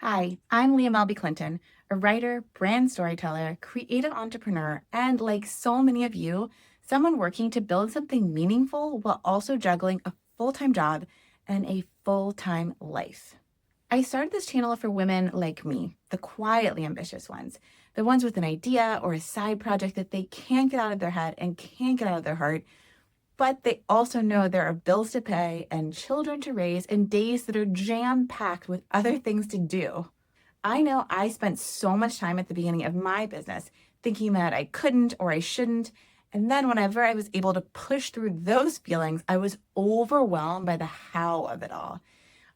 Hi, I'm Leah Melby Clinton, a writer, brand storyteller, creative entrepreneur, and like so many of you, someone working to build something meaningful while also juggling a full-time job and a full-time life. I started this channel for women like me, the quietly ambitious ones, the ones with an idea or a side project that they can't get out of their head and can't get out of their heart, but they also know there are bills to pay and children to raise and days that are jam-packed with other things to do. I know I spent so much time at the beginning of my business thinking that I couldn't or I shouldn't. And then whenever I was able to push through those feelings, I was overwhelmed by the how of it all.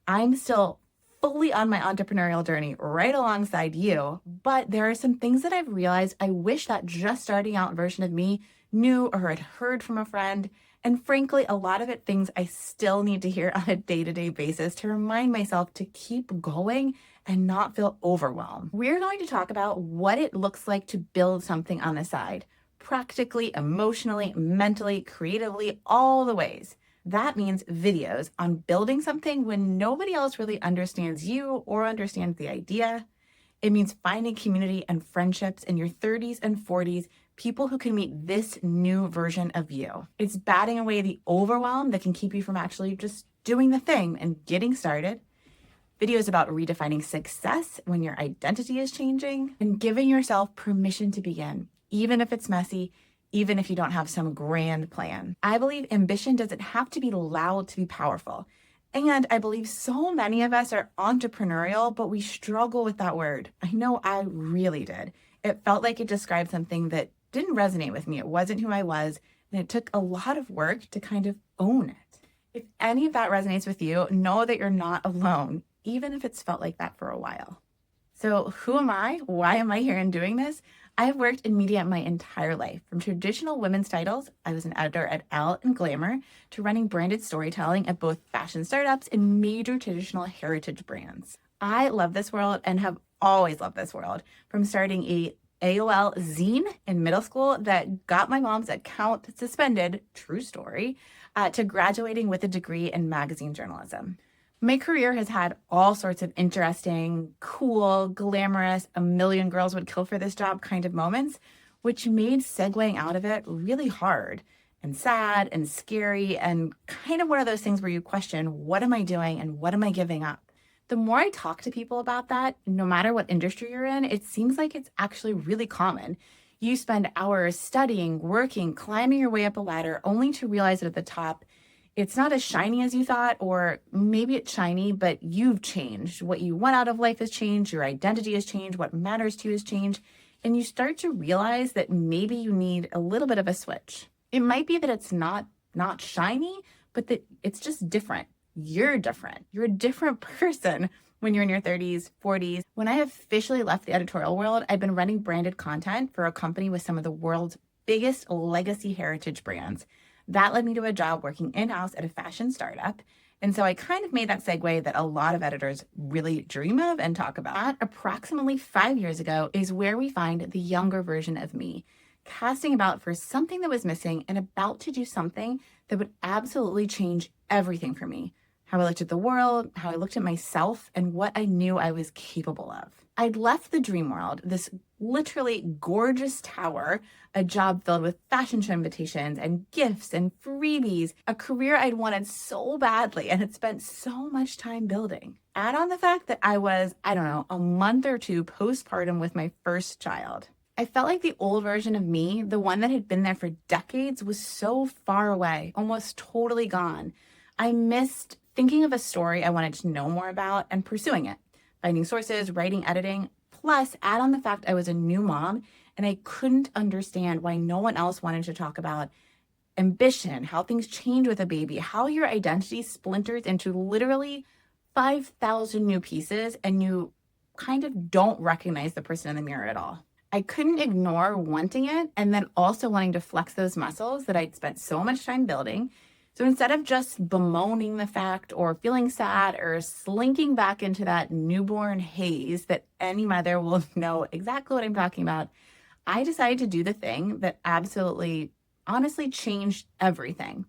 I'm still fully on my entrepreneurial journey right alongside you, but there are some things that I've realized I wish that just starting out version of me knew or had heard from a friend. And frankly, a lot of it things I still need to hear on a day-to-day basis to remind myself to keep going and not feel overwhelmed. We're going to talk about what it looks like to build something on the side, practically, emotionally, mentally, creatively, all the ways. That means videos on building something when nobody else really understands you or understands the idea. It means finding community and friendships in your 30s and 40s, people who can meet this new version of you. It's batting away the overwhelm that can keep you from actually just doing the thing and getting started. Videos about redefining success when your identity is changing and giving yourself permission to begin, even if it's messy, even if you don't have some grand plan. I believe ambition doesn't have to be loud to be powerful. And I believe so many of us are entrepreneurial, but we struggle with that word. I know I really did. It felt like it described something that didn't resonate with me. It wasn't who I was, and it took a lot of work to kind of own it. If any of that resonates with you, know that you're not alone, even if it's felt like that for a while. So who am I? Why am I here and doing this? I've worked in media my entire life, from traditional women's titles, I was an editor at Elle and Glamour, to running branded storytelling at both fashion startups and major traditional heritage brands. I love this world and have always loved this world, from starting a AOL zine in middle school that got my mom's account suspended, true story, to graduating with a degree in magazine journalism. My career has had all sorts of interesting, cool, glamorous, a million girls would kill for this job kind of moments, which made segueing out of it really hard and sad and scary and kind of one of those things where you question, what am I doing and what am I giving up? The more I talk to people about that, no matter what industry you're in, it seems like it's actually really common. You spend hours studying, working, climbing your way up a ladder, only to realize that at the top, it's not as shiny as you thought, or maybe it's shiny, but you've changed. What you want out of life has changed. Your identity has changed. What matters to you has changed. And you start to realize that maybe you need a little bit of a switch. It might be that it's not shiny, but that it's just different. You're different. You're a different person when you're in your 30s, 40s. When I officially left the editorial world, I've been running branded content for a company with some of the world's biggest legacy heritage brands. That led me to a job working in-house at a fashion startup. And so I kind of made that segue that a lot of editors really dream of and talk about. That approximately 5 years ago is where we find the younger version of me, casting about for something that was missing and about to do something that would absolutely change everything for me. How I looked at the world, how I looked at myself, and what I knew I was capable of. I'd left the dream world, this literally gorgeous tower, a job filled with fashion show invitations and gifts and freebies, a career I'd wanted so badly and had spent so much time building. Add on the fact that I was, a month or two postpartum with my first child. I felt like the old version of me, the one that had been there for decades, was so far away, almost totally gone. I missed thinking of a story I wanted to know more about and pursuing it, finding sources, writing, editing. Plus, add on the fact I was a new mom and I couldn't understand why no one else wanted to talk about ambition, how things change with a baby, how your identity splinters into literally 5,000 new pieces and you kind of don't recognize the person in the mirror at all. I couldn't ignore wanting it and then also wanting to flex those muscles that I'd spent so much time building. So instead of just bemoaning the fact or feeling sad or slinking back into that newborn haze that any mother will know exactly what I'm talking about, I decided to do the thing that absolutely, honestly changed everything.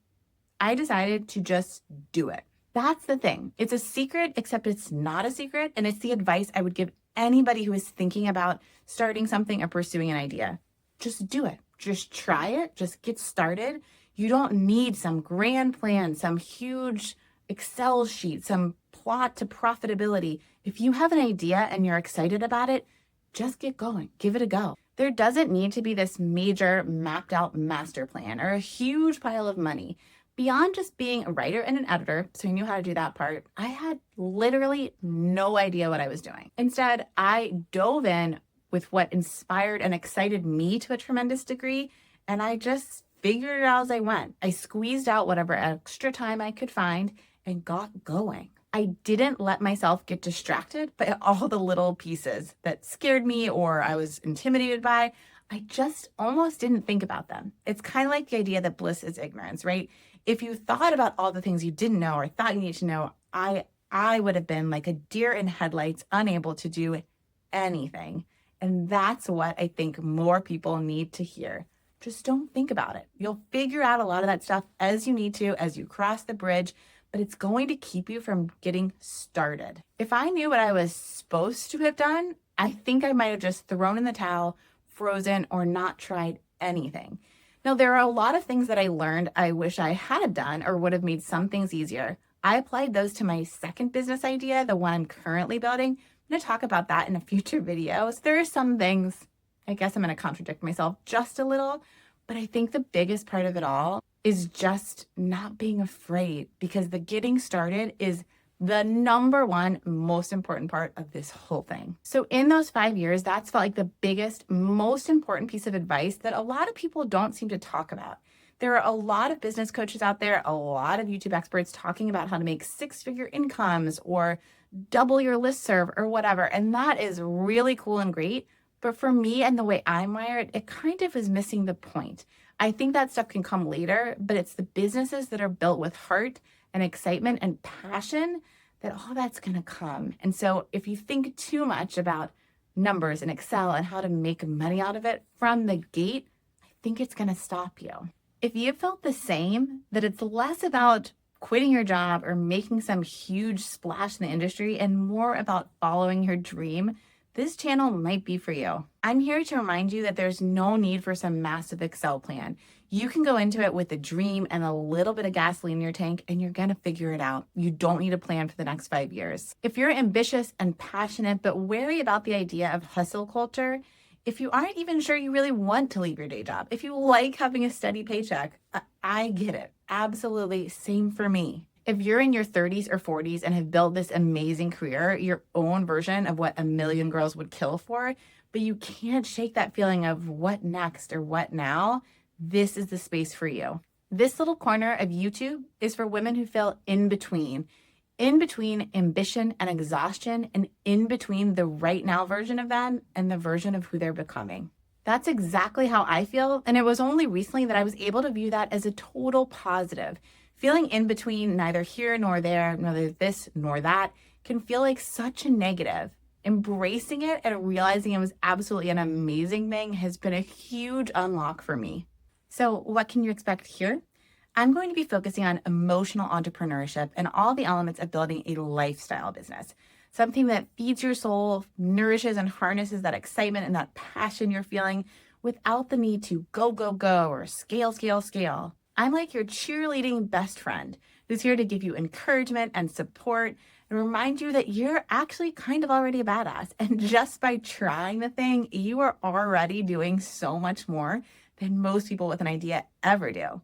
I decided to just do it. That's the thing. It's a secret, except it's not a secret. And it's the advice I would give anybody who is thinking about starting something or pursuing an idea. Just do it. Just try it. Just get started. You don't need some grand plan, some huge Excel sheet, some plot to profitability. If you have an idea and you're excited about it, just get going. Give it a go. There doesn't need to be this major mapped out master plan or a huge pile of money. Beyond just being a writer and an editor, so I knew how to do that part, I had literally no idea what I was doing. Instead, I dove in with what inspired and excited me to a tremendous degree, and I just figured it out as I went. I squeezed out whatever extra time I could find and got going. I didn't let myself get distracted by all the little pieces that scared me or I was intimidated by. I just almost didn't think about them. It's kind of like the idea that bliss is ignorance, right? If you thought about all the things you didn't know or thought you needed to know, I would have been like a deer in headlights, unable to do anything. And that's what I think more people need to hear. Just don't think about it. You'll figure out a lot of that stuff as you need to, as you cross the bridge, but it's going to keep you from getting started. If I knew what I was supposed to have done, I think I might have just thrown in the towel, frozen, or not tried anything. Now, there are a lot of things that I learned I wish I had done or would have made some things easier. I applied those to my second business idea, the one I'm currently building. I'm going to talk about that in a future video. So there are some things, I guess I'm going to contradict myself just a little, but I think the biggest part of it all is just not being afraid, because the getting started is the number one most important part of this whole thing. So in those 5 years, that's felt like the biggest, most important piece of advice that a lot of people don't seem to talk about. There are a lot of business coaches out there, a lot of YouTube experts talking about how to make six-figure incomes or double your listserv or whatever. And that is really cool and great. But for me and the way I'm wired, it kind of is missing the point. I think that stuff can come later, but it's the businesses that are built with heart and excitement and passion that all that's going to come. And so if you think too much about numbers and Excel and how to make money out of it from the gate, I think it's going to stop you. If you felt the same, that it's less about quitting your job or making some huge splash in the industry and more about following your dream, this channel might be for you. I'm here to remind you that there's no need for some massive Excel plan. You can go into it with a dream and a little bit of gasoline in your tank, and you're gonna figure it out. You don't need a plan for the next 5 years. If you're ambitious and passionate, but wary about the idea of hustle culture, if you aren't even sure you really want to leave your day job, if you like having a steady paycheck, I get it. Absolutely, same for me. If you're in your 30s or 40s and have built this amazing career, your own version of what a million girls would kill for, but you can't shake that feeling of what next or what now, this is the space for you. This little corner of YouTube is for women who feel in between ambition and exhaustion, and in between the right now version of them and the version of who they're becoming. That's exactly how I feel, and it was only recently that I was able to view that as a total positive. Feeling in between, neither here nor there, neither this nor that, can feel like such a negative. Embracing it and realizing it was absolutely an amazing thing has been a huge unlock for me. So what can you expect here? I'm going to be focusing on emotional entrepreneurship and all the elements of building a lifestyle business. Something that feeds your soul, nourishes and harnesses that excitement and that passion you're feeling without the need to go, go, go, or scale, scale, scale. I'm like your cheerleading best friend who's here to give you encouragement and support and remind you that you're actually kind of already a badass. And just by trying the thing, you are already doing so much more than most people with an idea ever do.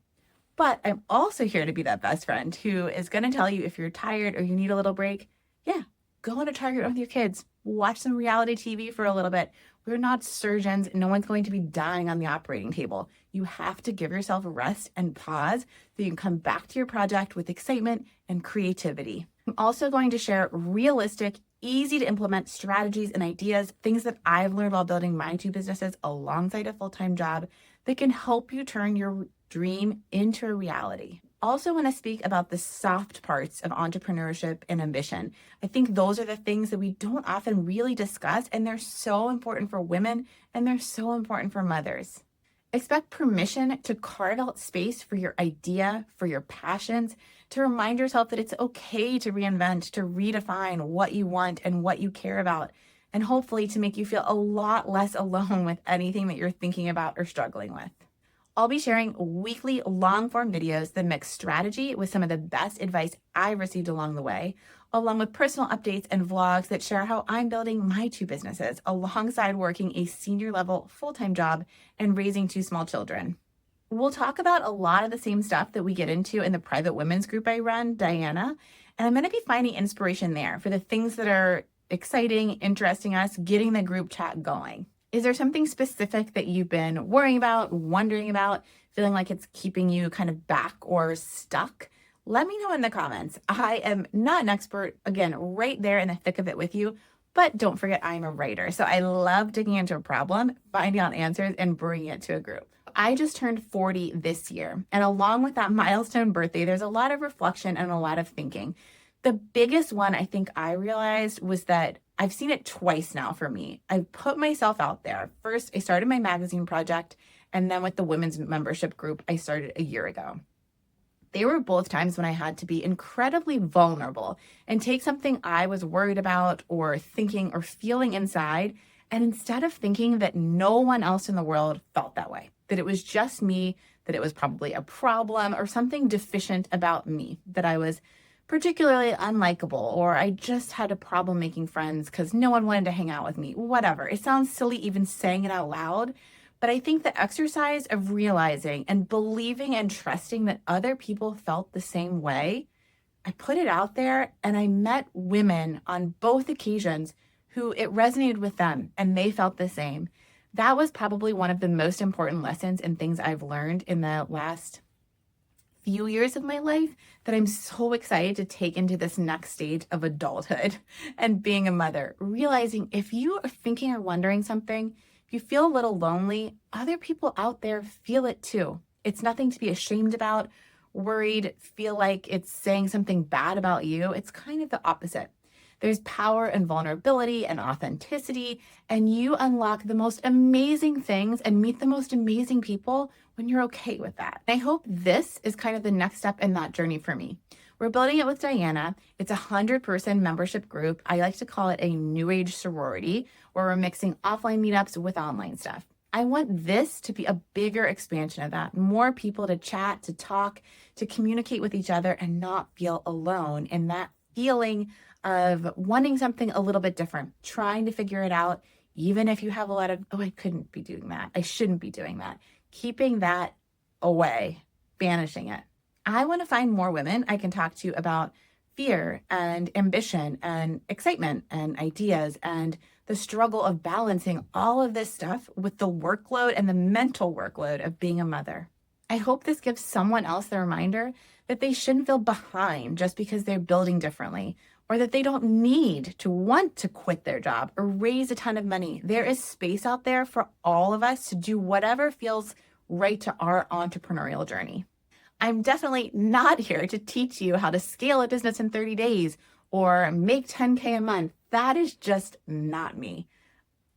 But I'm also here to be that best friend who is going to tell you if you're tired or you need a little break, yeah, go on a Target with your kids, watch some reality TV for a little bit. We're not surgeons. No one's going to be dying on the operating table. You have to give yourself a rest and pause so you can come back to your project with excitement and creativity. I'm also going to share realistic, easy to implement strategies and ideas, things that I've learned while building my two businesses alongside a full-time job that can help you turn your dream into a reality. Also want to speak about the soft parts of entrepreneurship and ambition. I think those are the things that we don't often really discuss, and they're so important for women and they're so important for mothers. Expect permission to carve out space for your idea, for your passions, to remind yourself that it's okay to reinvent, to redefine what you want and what you care about, and hopefully to make you feel a lot less alone with anything that you're thinking about or struggling with. I'll be sharing weekly long-form videos that mix strategy with some of the best advice I've received along the way, along with personal updates and vlogs that share how I'm building my two businesses alongside working a senior level full-time job and raising two small children. We'll talk about a lot of the same stuff that we get into in the private women's group I run, Diana, and I'm going to be finding inspiration there for the things that are exciting, interesting us, getting the group chat going. Is there something specific that you've been worrying about, wondering about, feeling like it's keeping you kind of back or stuck? Let me know in the comments. I am not an expert, again, right there in the thick of it with you, but don't forget I'm a writer. So I love digging into a problem, finding out answers, and bringing it to a group. I just turned 40 this year, and along with that milestone birthday, there's a lot of reflection and a lot of thinking. The biggest one I think I realized was that I've seen it twice now for me. I put myself out there. First, I started my magazine project, and then with the women's membership group, I started a year ago. They were both times when I had to be incredibly vulnerable and take something I was worried about or thinking or feeling inside, and instead of thinking that no one else in the world felt that way, that it was just me, that it was probably a problem or something deficient about me, that I was particularly unlikable, or I just had a problem making friends because no one wanted to hang out with me, whatever. It sounds silly even saying it out loud, but I think the exercise of realizing and believing and trusting that other people felt the same way, I put it out there and I met women on both occasions who it resonated with them and they felt the same. That was probably one of the most important lessons and things I've learned in the last few years of my life that I'm so excited to take into this next stage of adulthood and being a mother. Realizing if you are thinking or wondering something, if you feel a little lonely, other people out there feel it too. It's nothing to be ashamed about, worried, feel like it's saying something bad about you. It's kind of the opposite. There's power and vulnerability and authenticity, and you unlock the most amazing things and meet the most amazing people when you're okay with that. I hope this is kind of the next step in that journey for me. We're building it with Diana. It's a 100-person membership group. I like to call it a new age sorority, where we're mixing offline meetups with online stuff. I want this to be a bigger expansion of that. More people to chat, to talk, to communicate with each other and not feel alone in that feeling of wanting something a little bit different, trying to figure it out, even if you have a lot of, oh, I couldn't be doing that. I shouldn't be doing that. Keeping that away, banishing it. I want to find more women I can talk to about fear and ambition and excitement and ideas and the struggle of balancing all of this stuff with the workload and the mental workload of being a mother. I hope this gives someone else the reminder that they shouldn't feel behind just because they're building differently, or that they don't need to want to quit their job or raise a ton of money. There is space out there for all of us to do whatever feels right to our entrepreneurial journey. I'm definitely not here to teach you how to scale a business in 30 days or make 10K a month. That is just not me.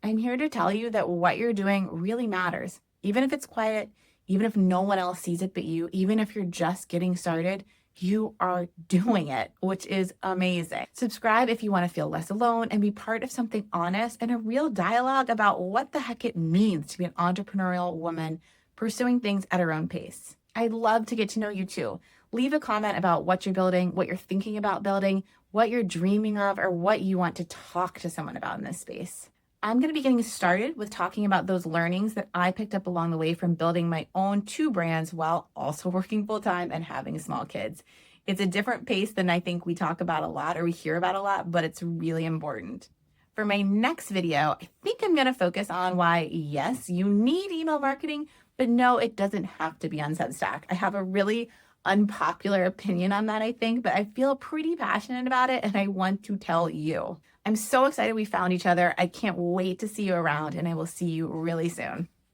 I'm here to tell you that what you're doing really matters, even if it's quiet, even if no one else sees it but you, even if you're just getting started. You are doing it, which is amazing. Subscribe if you want to feel less alone and be part of something honest and a real dialogue about what the heck it means to be an entrepreneurial woman pursuing things at her own pace. I'd love to get to know you too. Leave a comment about what you're building, what you're thinking about building, what you're dreaming of, or what you want to talk to someone about in this space. I'm going to be getting started with talking about those learnings that I picked up along the way from building my own two brands while also working full-time and having small kids. It's a different pace than I think we talk about a lot or we hear about a lot, but it's really important. For my next video, I think I'm going to focus on why, yes, you need email marketing, but no, it doesn't have to be on Substack. I have a really unpopular opinion on that, I think, but I feel pretty passionate about it and I want to tell you. I'm so excited we found each other. I can't wait to see you around and I will see you really soon.